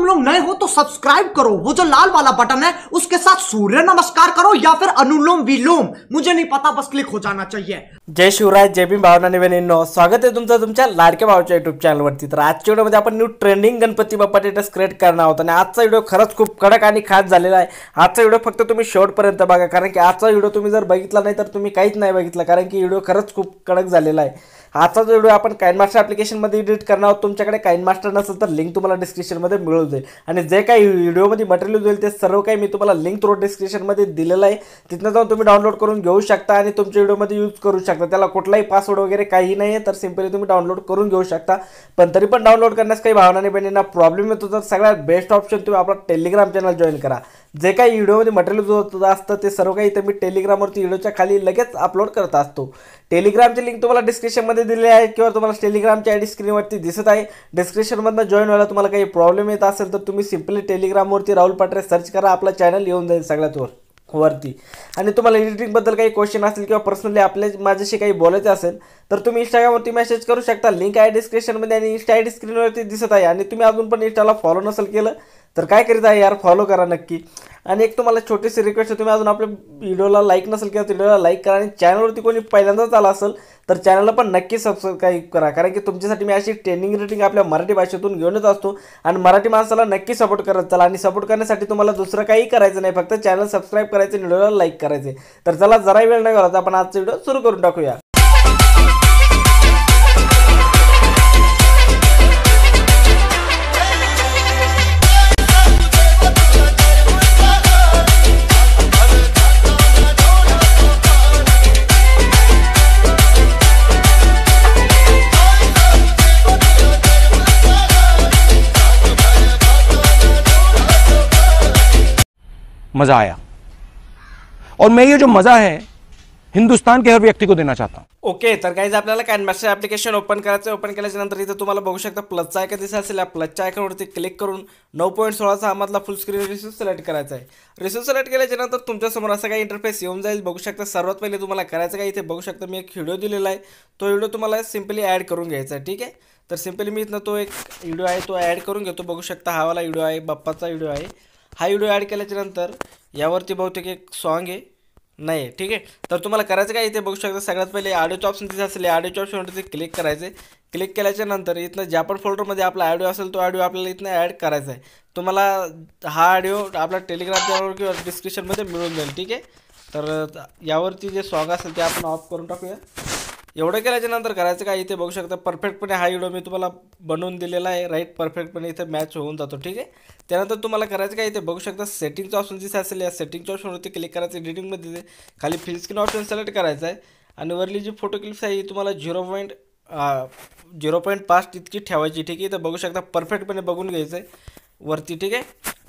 तुम लोग नए हो तो सब्सक्राइब करो, वो जो लाल वाला बटन है उसके साथ सूर्य नमस्कार करो या फिर अनुलोम विलोम, मुझे नहीं पता, बस क्लिक हो जाना चाहिए। जय शिवराय, जय भीम भावना बहिणींनो, स्वागत आहे तुमचं तुमच्या लाडक्या भावाच्या युट्यूब चॅनलवरती। तर आजच्या व्हिडिओमध्ये आपण new trending Ganpati Bappa status create करणार आहोत आणि आजचा व्हिडिओ खरंच खूप कडक आणि खास झालेला आहे। आजचा व्हिडिओ फक्त तुम्ही शेवटपर्यंत बघा, कारण की आजचा व्हिडिओ तुम्ही जर बघितला नाही तर तुम्ही काहीच नाही बघितलं, कारण की व्हिडिओ खरंच खूप कडक झालेला आहे। आजचा जो व्हिडिओ आपण काइनमास्टर ॲप्लिकेशनमध्ये एडिट करणार आहोत। तुमच्याकडे काइनमास्टर नसेल तर लिंक तुम्हाला डिस्क्रिप्शनमध्ये मिळून जाईल आणि जे काही व्हिडिओमध्ये मटेरियल होईल ते सर्व काही मी तुम्हाला लिंक थ्रू डिस्क्रिप्शनमध्ये दिलेलं आहे, तिथनं जाऊन तुम्ही डाउनलोड करून घेऊ शकता आणि तुमच्या व्हिडिओमध्ये यूज करू शकता। त्याला कुठलाही पासवर्ड वगैरे काही नाही आहे, तर सिंपली तुम्ही डाउनलोड करून घेऊ शकता। पण तरी पण डाउनलोड करण्यास काही भावना बहिणींना प्रॉब्लेम येतो तर सगळ्यात बेस्ट ऑप्शन तुम्ही आपला टेलिग्राम चॅनल जॉईन करा। जे काही व्हिडिओमध्ये मटेरियल असतं ते सर्व काही इथं मी टेलिग्रामवरती व्हिडिओच्या खाली लगेच अपलोड करत असतो। टेलिग्रामची लिंक तुम्हाला डिस्क्रिप्शनमध्ये दिलेली आहे किंवा तुम्हाला टेलिग्रामची आयडी स्क्रीनवरती दिसत आहे। डिस्क्रिप्शनमधनं जॉईन व्हायला तुम्हाला काही प्रॉब्लेम येत असेल तर तुम्ही सिंपली टेलिग्रामवरती राहुल पाटरे सर्च करा, आपला चॅनल येऊन जाईल सगळ्यात वरती। आणि तुम्हाला एडिटिंगबद्दल काही क्वेश्चन असतील किंवा पर्सनली माझ्याशी काही बोलायचं असेल तर तुम्ही इंस्टाग्रामवरती मेसेज करू शकता। लिंक आहे डिस्क्रिप्शनमध्ये आणि इंस्टा आयडी स्क्रीनवरती दिसत आहे। आणि तुम्ही अजून पण इंस्टाला फॉलो नसेल केलं तर काय करीत आहे यार, फॉलो करा नक्की। आणि एक तुम्हाला छोटीशी रिक्वेस्ट आहे, तुम्ही अजून आपल्या व्हिडिओला लाईक नसेल किंवा व्हिडिओला लाईक करा आणि चॅनलवरती कोणी पहिल्यांदाच आला असेल तर चॅनलला पण नक्की सबस्क्राईब करा, कारण की तुमच्यासाठी मी अशी ट्रेनिंग रेटिंग आपल्या मराठी भाषेतून घेऊनच असतो आणि मराठी माणसाला नक्की सपोर्ट करत चला। आणि सपोर्ट करण्यासाठी तुम्हाला दुसरं काही करायचं नाही, फक्त चॅनल सबस्क्राईब करायचं, व्हिडिओला लाईक करायचे। तर चला जरा वेळ नाही घालवता, आपण आजचा व्हिडिओ सुरू करून टाकूया। मजा आया और मैं ये जो मजा है हिंदुस्तान के हर व्यक्ति को देना चाहता हूं। ओके, तर गाइज आपल्याला काइनमास्टर ॲप्लिकेशन ओपन करायचं। ओपन केल्याच्या नंतर इथं तुम्हाला बघू शकता प्लसचा आयकॉन दिसत असेल, या प्लसच्या आयकॉनवरती क्लिक करून 9.16चा हा मधला फुल स्क्रीन रिस्यू सिलेक्ट करायचा आहे। रिस्यू सिलेक्ट केल्याच्या नंतर तुमच्यासमोर असा काही इंटरफेस येऊन जाईल। बघू शकता सर्वात पहिले तुम्हाला करायचं काय, इथे बघू शकता मी एक व्हिडिओ दिलेला आहे, तो व्हिडिओ तुम्हाला सिंपली ॲड करून घ्यायचा आहे। ठीक आहे, तर सिंपली मी इथनं तो एक व्हिडिओ आहे तो ॲड करून घेतो। बघू शकता हा वाला व्हिडिओ आहे, बाप्पाचा व्हिडिओ आहे। हा व्हिडिओ ॲड केल्याच्या नंतर यावरती बहुतेक एक सॉन्ग आहे नाही, ठीक आहे। तर तुम्हाला करायचं काय, इथे बघू शकता सगळ्यात पहिले ऑडिओचं ऑप्शन दिसत असेल, ऑडिओच्या ऑप्शनवरती क्लिक करायचं। क्लिक केल्याच्या नंतर इथनं ज्या पण फोल्डरमध्ये आपला ऑडिओ असेल तो ऑडिओ आपल्याला इथनं ॲड करायचा आहे। तुम्हाला हा ऑडिओ आपला टेलिग्राम चॅनलवर किंवा डिस्क्रिप्शनमध्ये मिळून जाईल, ठीक आहे। तर यावरती जे सॉन्ग असेल ते आपण ऑफ करून टाकूया। एवढं केल्याच्या नंतर करायचं काय, इथे बघू शकता परफेक्टपणे हा व्हिडिओ मी तुम्हाला बनवून दिलेला आहे, राईट, परफेक्टपणे इथे मॅच होऊन जातो, ठीक आहे। त्यानंतर तुम्हाला करायचं काय, इथे बघू शकता सेटिंगचं ऑप्शन दिसत असेल, या सेटिंगच्या ऑप्शनवरती क्लिक करायचं। एडिटिंगमध्ये खाली फिल स्क्रीन ऑप्शन सिलेक्ट करायचं आहे आणि वरली जी फोटो क्लिप्स आहे ही तुम्हाला 0.5 इतकी ठेवायची, ठीक आहे। इथं बघू शकता परफेक्टपणे बघून घ्यायचं आहे वरती, ठीक आहे,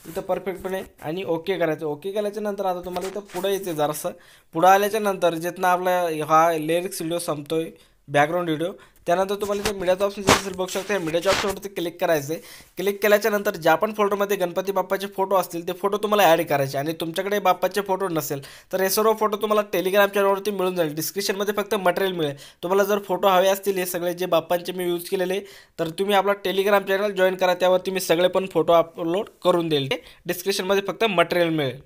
इथं परफेक्टपणे आणि ओके करायचं। ओके केल्याच्या नंतर आता तुम्हाला इथं पुढं यायचं जरासं। पुढं आल्याच्या नंतर जिथनं आपला हा लिरिक्स व्हिडिओ संपतोय, बॅकग्राऊंड व्हिडिओ, त्यानंतर तुम्हाला इथे मीडियाचा ऑप्शन असेल, बघू शकता या मीडियाच्या ऑप्शनवरती क्लिक करायचं आहे। क्लिक केल्याच्या नंतर ज्या पण फोटोमध्ये गणपती बाप्पाचे फोटो असतील ते फोटो तुम्हाला ॲड करायचे आणि तुमच्याकडे बाप्पाचे फोटो नसेल तर हे सर्व फोटो तुम्हाला टेलिग्राम चॅनलवरती मिळून जाईल। डिस्क्रिप्शनमध्ये फक्त मटेरियल मिळेल। तुम्हाला जर फोटो हवे असतील हे सगळे जे बाप्पांचे मी यूज केलेले तर तुम्ही आपला टेलिग्राम चॅनल जॉईन करा, त्यावरती मी सगळे पण फोटो अपलोड करून देईल। डिस्क्रिप्शनमध्ये फक्त मटेरियल मिळेल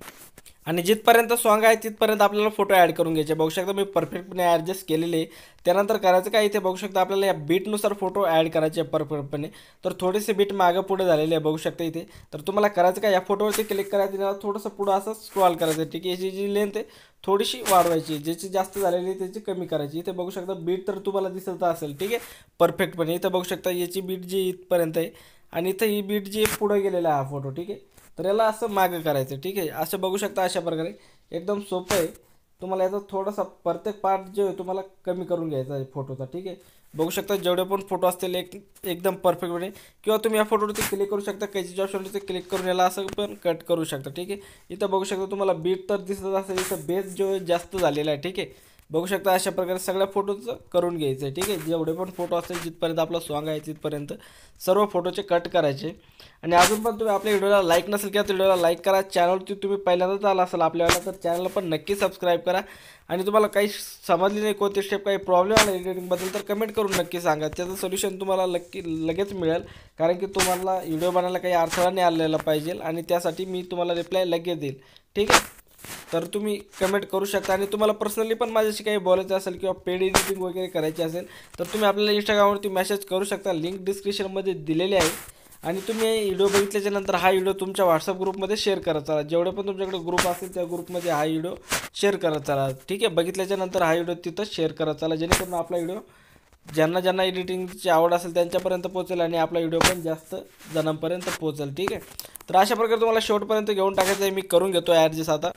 आणि जिथपर्यंत सॉन्ग आहे तिथपर्यंत आपल्याला फोटो ॲड करून घ्यायचे। बघू शकता मी परफेक्टपणे ॲडजस्ट केलेले। त्यानंतर करायचं काय, इथे बघू शकता आपल्याला या बीटनुसार फोटो ॲड करायचे परफेक्टपणे, तर थोडेसे बीट मागं पुढे झालेले आहे, बघू शकता इथे। तर तुम्हाला करायचं काय, या फोटोवरती क्लिक करायचं, त्याला थोडंसं पुढं असं स्क्रॉल करायचं, ठीक आहे। याची जी लेंथ आहे थोडीशी वाढवायची, ज्याची जास्त झालेली आहे त्याची कमी करायची। इथे बघू शकता बीट तर तुम्हाला दिसत असेल, ठीक आहे, परफेक्टपणे। इथं बघू शकता याची बीट जी इथपर्यंत आहे आणि इथं ही बीट जी पुढं गेलेला आहे हा फोटो, ठीक आहे। तर याला असं मागं करायचं, ठीक आहे। असं बघू शकता अशा प्रकारे एकदम सोपं आहे। तुम्हाला याचा थोडासा प्रत्येक पार्ट जो आहे तुम्हाला कमी करून घ्यायचा आहे फोटोचा, ठीक आहे। बघू शकता जेवढे पण फोटो असतील एकदम परफेक्टपणे, किंवा तुम्ही या फोटोवरती क्लिक करू शकता, कैचीच्या ऑप्शनवरती क्लिक करून याला असं पण कट करू शकता, ठीक आहे। इथं बघू शकता तुम्हाला बीट तर दिसत असेल, इथं बेस जो जास्त झालेला आहे, ठीक आहे। बघू शकता अशा प्रकारे सगळ्या फोटोचं करून घ्यायचं आहे. ठीक आहे, जेवढे पण फोटो असतील जिथपर्यंत आपला सॉन्ग आहे तिथपर्यंत सर्व फोटोचे कट करायचे. आणि अजून पण तुम्ही आपल्या व्हिडिओला लाईक नसेल किंवा व्हिडिओला लाईक करा. चॅनलवरती तुम्ही पहिल्यांदाच आला असाल आपल्याला तर चॅनलला पण नक्की सबस्क्राईब करा. आणि तुम्हाला काही समजली नाही कोणती स्टेप, काही प्रॉब्लेम आला एडिटिंगबद्दल तर कमेंट करून नक्की सांगा. त्याचं सोल्युशन तुम्हाला लगेच मिळेल, कारण की तुम्हाला व्हिडिओ बनायला काही अडथळा नाही आलेला पाहिजे आणि त्यासाठी मी तुम्हाला रिप्लाय लगेच देईल. ठीक आहे, तर तुम्ही कमेंट करू शकता. आणि तुम्हाला पर्सनली पण माझ्याशी काही बोलायचं असेल किंवा पेड एडिटिंग वगैरे करायची असेल तर तुम्ही आपल्याला इंस्टाग्रामवरती मेसेज करू शकता. लिंक डिस्क्रिप्शनमध्ये दिलेली आहे. आणि तुम्ही व्हिडिओ बघितल्याच्या नंतर हा व्हिडिओ तुमच्या व्हॉट्सअप ग्रुपमध्ये शेअर करत चला. जेवढे पण तुमच्याकडे ग्रुप असेल त्या ग्रुपमध्ये हा व्हिडिओ शेअर करत चला. ठीक आहे, बघितल्याच्या नंतर हा व्हिडिओ तिथं शेअर करत चला, जेणेकरून आपला व्हिडिओ ज्यांना एडिटिंगची आवड असेल त्यांच्यापर्यंत पोहोचेल आणि आपला व्हिडिओ पण जास्त जणांपर्यंत पोहोचेल. ठीक आहे, तर अशा प्रकारे तुम्हाला शेवटपर्यंत घेऊन टाकायचं आहे. मी करून घेतो ॲडजस्ट आता.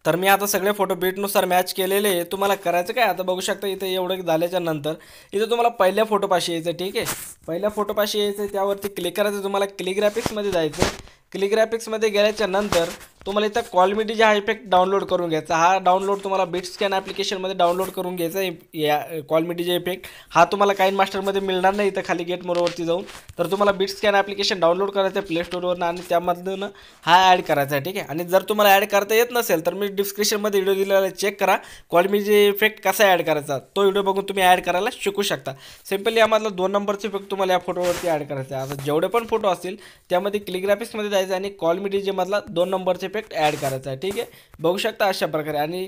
तर मी आता सगळे फोटो बीटनुसार मॅच केलेले आहे. तुम्हाला करायचं काय, आता बघू शकता इथे एवढं झाल्याच्या नंतर इथं तुम्हाला पहिल्या फोटोपाशी यायचं. ठीक आहे, पहिल्या फोटोपाशी यायचं, त्यावरती क्लिक करायचं. तुम्हाला क्लिक ग्राफिक्समध्ये जायचं. क्लिक ग्राफिक्समध्ये गेल्याच्या नंतर तुम्हाला इथं कॉलमिटी हा इफेक्ट डाउनलोड करून घ्यायचा. हा डाउनलोड तुम्हाला बीटस्कॅन ॲप्लिकेशनमध्ये डाउनलोड करून घ्यायचा आहे. या कॉलमिटीचे इफेक्ट हा तुम्हाला काइन मास्टरमध्ये मिळणार नाही. इथं खाली गेट मोडवरती जाऊन तर तुम्हाला बीटस्कॅन ॲप्लिकेशन डाउनलोड करायचं आहे प्ले स्टोरवरून आणि त्यामधून हा ॲड करायचा आहे. ठीक आहे, आणि जर तुम्हाला ॲड करता येत नसेल तर मी डिस्क्रिप्शनमध्ये व्हिडिओ दिलेला आहे, चेक करा. कॉलमिटी इफेक्ट कसा ॲड करायचा तो व्हिडिओ बघून तुम्ही ॲड करायला शिकू शकता. सिम्पली यामधला 2 नंबरचे इफेक्ट तुम्हाला या फोटोवरती ॲड करायचा आहे. आता जेवढे पण फोटो असतील त्यामध्ये क्लिक ग्राफिक्समध्ये जायचं आणि कॉलमिटी जे मधला 2 नंबरचे इफेक्ट ॲड करायचा आहे. ठीक आहे, बघू शकता अशा प्रकारे. आणि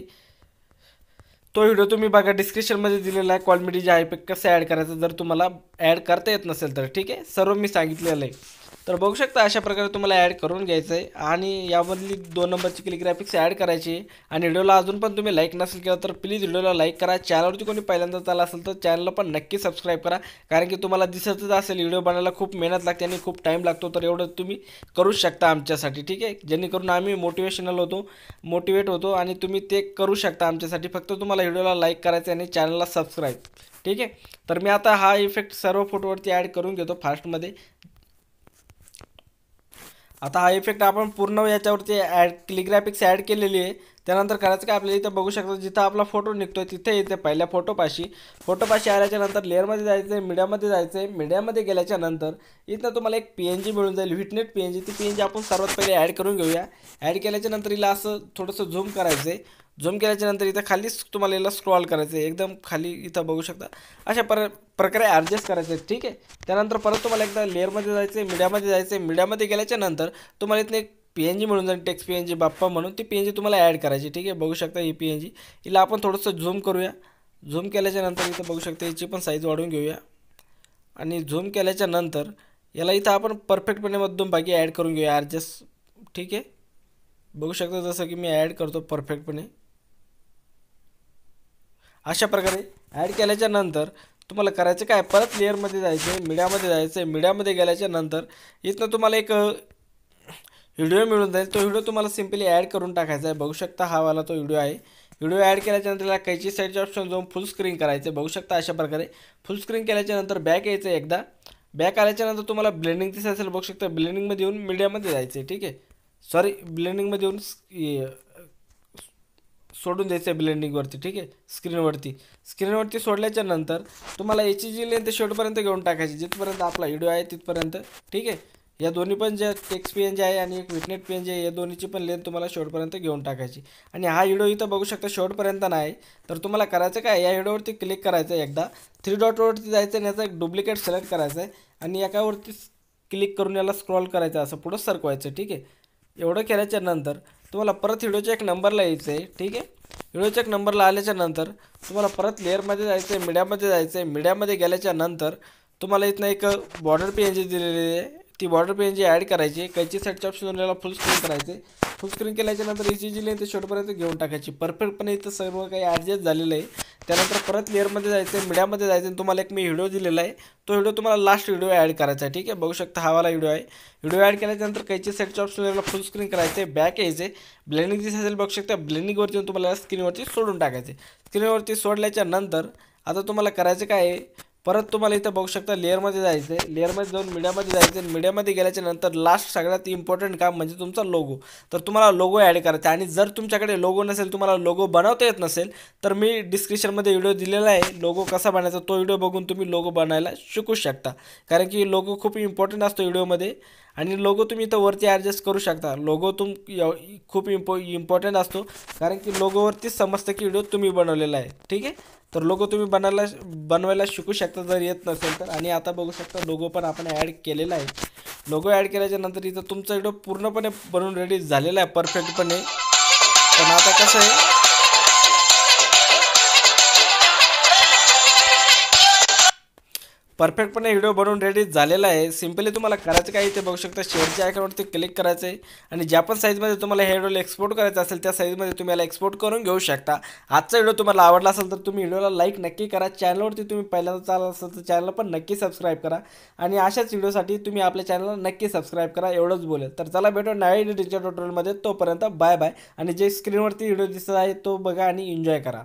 तो व्हिडिओ तुम्ही बघा डिस्क्रिप्शनमध्ये दिलेला आहे. कॉलमिटी जे आहे इफेक्ट कसं ॲड करायचं जर तुम्हाला ॲड करता येत नसेल तर. ठीक आहे, सर्व मी सांगितलेलं आहे. तर बघू शकता अशा प्रकारे तुम्हाला ॲड करून घ्यायचं आहे. आणि यामधली 2 नंबरची क्लिक ग्राफिक्स ॲड करायची. आणि व्हिडिओला अजून पण तुम्ही लाईक नसेल केलं तर प्लीज व्हिडिओला लाईक करा. चॅनलवरती कोणी पहिल्यांदाच आला असेल तर चॅनलला पण नक्की सबस्क्राईब करा, कारण की तुम्हाला दिसतच असेल व्हिडिओ बनायला खूप मेहनत लागते आणि खूप टाईम लागतो. तर एवढं तुम्ही करू शकता आमच्यासाठी. ठीक आहे, जेणेकरून आम्ही मोटिवेट होतो आणि तुम्ही ते करू शकता आमच्यासाठी. फक्त तुम्हाला व्हिडिओला लाईक करायचं आणि चॅनलला सबस्क्राईब. ठीक आहे, तर मी आता हा इफेक्ट सर्व फोटोवरती ॲड करून घेतो फास्टमध्ये. आता हा इफेक्ट आपण पूर्ण याच्यावरती क्लिक ग्राफिक्स ॲड केलेली आहे. त्यानंतर करायचं काय, आपल्याला इथं बघू शकतो जिथं आपला फोटो निघतोय तिथे येते पहिल्या फोटोपाशी आल्याच्या नंतर लेअरमध्ये जायचं आहे, मीडियामध्ये जायचं आहे. मीडियामध्ये गेल्याच्या नंतर इथं तुम्हाला एक PNG मिळून जाईल, व्हिटनेट PNG. ती PNG आपण सर्वात पहिले ॲड करून घेऊया. ॲड केल्याच्या नंतर हिला असं थोडंसं झूम करायचं आहे. झूम केल्याच्या नंतर इथं खाली तुम्हाला याला स्क्रॉल करायचं आहे, एकदम खाली इथं बघू शकता. अशा प्रकारे ॲडजस्ट करायचं आहे. ठीक आहे, त्यानंतर परत तुम्हाला एकदा लेअरमध्ये जायचं आहे, मीडियामध्ये जायचं आहे. मीडियामध्ये गेल्याच्या नंतर तुम्हाला इथं एक PNG मिळून जाईल, टेक्स्ट PNG बाप्पा म्हणून. ती PNG तुम्हाला ॲड करायची. ठीक आहे, बघू शकता ही PNG. हिला आपण थोडंसं झूम करूया. झूम केल्याच्या नंतर इथं बघू शकता याची पण साईज वाढवून घेऊया. आणि झूम केल्याच्या नंतर याला इथं आपण परफेक्टपणे मधून बाकी ॲड करून घेऊया ॲडजस्ट. ठीक आहे, बघू शकता जसं की मी ॲड करतो परफेक्टपणे. अशा प्रकारे ॲड केल्याच्या नंतर तुम्हाला करायचं काय, परत लेअरमध्ये जायचं आहे, मीडियामध्ये जायचं आहे. मीडियामध्ये गेल्याच्या नंतर इथनं तुम्हाला एक व्हिडिओ मिळून जाईल. तो व्हिडिओ तुम्हाला सिम्पली ॲड करून टाकायचा आहे. बघू शकता हा वाला तो व्हिडिओ आहे. व्हिडिओ ॲड केल्याच्या नंतर कैची साईडचे ऑप्शन जाऊन फुल स्क्रीन करायचं आहे. बघू शकता अशा प्रकारे फुल स्क्रीन केल्याच्या नंतर बॅक यायचं आहे. एकदा बॅक आल्याच्या नंतर तुम्हाला ब्लेंडिंग दिसत असेल, बघू शकता ब्लेंडिंगमध्ये येऊन मीडियामध्ये जायचं आहे. ठीक आहे, सॉरी ब्लेंडिंगमध्ये येऊन सोडून द्यायचं आहे ब्लेंडिंगवरती. ठीक आहे, स्क्रीनवरती सोडल्याच्या नंतर तुम्हाला याची जी लेंथ शेवटपर्यंत घेऊन टाकायची, जिथपर्यंत आपला व्हिडिओ आहे तिथपर्यंत. ठीक आहे, या दोन्ही पण जे टेक्स्ट PNG आहे आणि एक व्हिटनेट PNG आहे, या दोन्हीची पण लेंथ तुम्हाला शेवटपर्यंत घेऊन टाकायची. आणि हा व्हिडिओ इथं बघू शकता शेवटपर्यंत नाही. तर तुम्हाला करायचं काय, या व्हिडिओवरती क्लिक करायचं आहे. एकदा 3 डॉटवरती जायचं आणि याचा एक डुप्लिकेट सिलेक्ट करायचं आहे आणि एकावरती क्लिक करून याला स्क्रॉल करायचं, असं पुढं सरकवायचं. ठीक आहे, एवढं केल्याच्या नंतर तुम्हाला परत व्हिडिओच्या एक नंबरला यायचं आहे. ठीक आहे, व्हिडिओच्या एक नंबरला आल्याच्या नंतर तुम्हाला परत लेअरमध्ये जायचं आहे, मीडियामध्ये जायचं आहे. मीडियामध्ये गेल्याच्या नंतर तुम्हाला इथनं एक बॉर्डर PNG दिलेली आहे, ती बॉर्डर PNG ॲड करायची. कैची साईडच्या ऑप्शन याला फुल स्क्रीन करायचे. फुल स्क्रीन केल्याच्या नंतर याची जी लेंथ शेवटपर्यंत घेऊन टाकायची. परफेक्टपणे इथं सर्व काही ॲडजस्ट झालेलं आहे. त्यानंतर परत लेअरमध्ये जायचं आहे, मीडियामध्ये जायचं आहे. तुम्हाला एक मी व्हिडिओ दिलेला आहे, तो व्हिडिओ तुम्हाला लास्ट व्हिडिओ ॲड करायचा आहे. ठीक आहे, बघू शकता हा वाला व्हिडिओ आहे. व्हिडिओ ॲड केल्याच्यानंतर कैची साईडच्या ऑप्शन याला फुल स्क्रीन करायचं आहे. बॅक यायचं आहे, ब्लेंडिंग दिसत असेल बघू शकता, ब्लेंडिंगवरती येऊन तुम्हाला स्क्रीनवरती सोडून टाकायचे. स्क्रीनवरती सोडल्याच्या नंतर आता तुम्हाला करायचं काय आहे, परत तुम्हाला इथं बघू शकता लेअरमध्ये जायचं आहे, लेअरमध्ये जाऊन मीडियामध्ये जायचं आहे. मीडियामध्ये गेल्याच्या नंतर लास्ट सगळ्यात इम्पॉर्टंट काम म्हणजे तुमचा लोगो. तर तुम्हाला लोगो ॲड करायचा आहे आणि जर तुमच्याकडे लोगो नसेल, तुम्हाला लोगो बनवता येत नसेल, तर मी डिस्क्रिप्शनमध्ये व्हिडिओ दिलेला आहे लोगो कसा बनायचा, तो व्हिडिओ बघून तुम्ही लोगो बनायला शिकू शकता. कारण की लोगो खूप इम्पॉर्टंट असतो व्हिडिओमध्ये आणि लोगो तुम्ही इथं वरती ॲडजस्ट करू शकता. लोगो खूप इम्पॉर्टंट असतो कारण की लोगोवरतीच समजतं की व्हिडिओ तुम्ही बनवलेला आहे. ठीक आहे, तर लोगो तुम्ही बनवायला शिकू शकता जर येत नसेल तर. आणि आता बघू शकता लोगो पण आपण ॲड केलेला आहे. लोगो ॲड केल्याच्या नंतर इथं तुमचा व्हिडिओ पूर्णपणे बनवून रेडी झालेला आहे परफेक्टपणे. पण आता कसं आहे, परफेक्टपणे व्हिडिओ बनवून रेडी झालेला आहे. सिम्पली तुम्हाला करायचं काय, ते बघू शकता शेअरच्या आयकॉनवरती क्लिक करायचं आहे आणि ज्या पण साईजमध्ये तुम्हाला हे व्हिडिओला एक्सपोर्ट करायचं असेल त्या साईजमध्ये तुम्ही याला एक्सपोर्ट करून घेऊ शकता. आजचा व्हिडिओ तुम्हाला आवडला असेल तर तुम्ही व्हिडिओला लाईक नक्की करा. चॅनलवरती तुम्ही पहिल्यांदा चालला असेल तर चॅनलला पण नक्की सबस्क्राईब करा आणि अशाच व्हिडिओसाठी तुम्ही आपल्या चॅनलला नक्की सबस्क्राईब करा. एवढंच बोलेल. तर चला भेटू नव्या एडिटिंगच्या ट्युटोरियलमध्ये. तोपर्यंत बाय बाय. आणि जे स्क्रीनवरती व्हिडिओ दिसत आहे तो बघा आणि एन्जॉय करा.